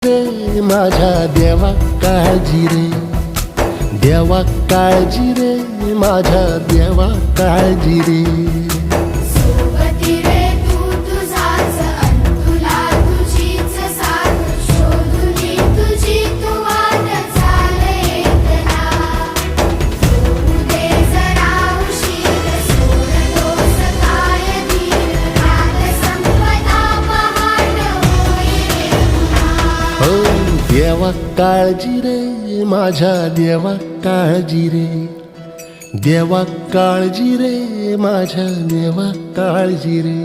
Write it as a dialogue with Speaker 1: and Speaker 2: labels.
Speaker 1: रे माझ्या देवा काळजी रे, देवा काळजी रे माझ्या देवा काळजी रे.
Speaker 2: सोबती रे तू तुझाच अंतुला तुझीच साथ, शोधुनी तुझी तू वाट चाल एकला. होऊ दे जरा उशीर, सोड दोष काय धीर, रात संपदा पहाट होई रे पुन्हा.
Speaker 1: हो देवा काळजी रे माझ्या देवा काळजी रे, देवा काळजी रे माझ्या देवा काळजी रे.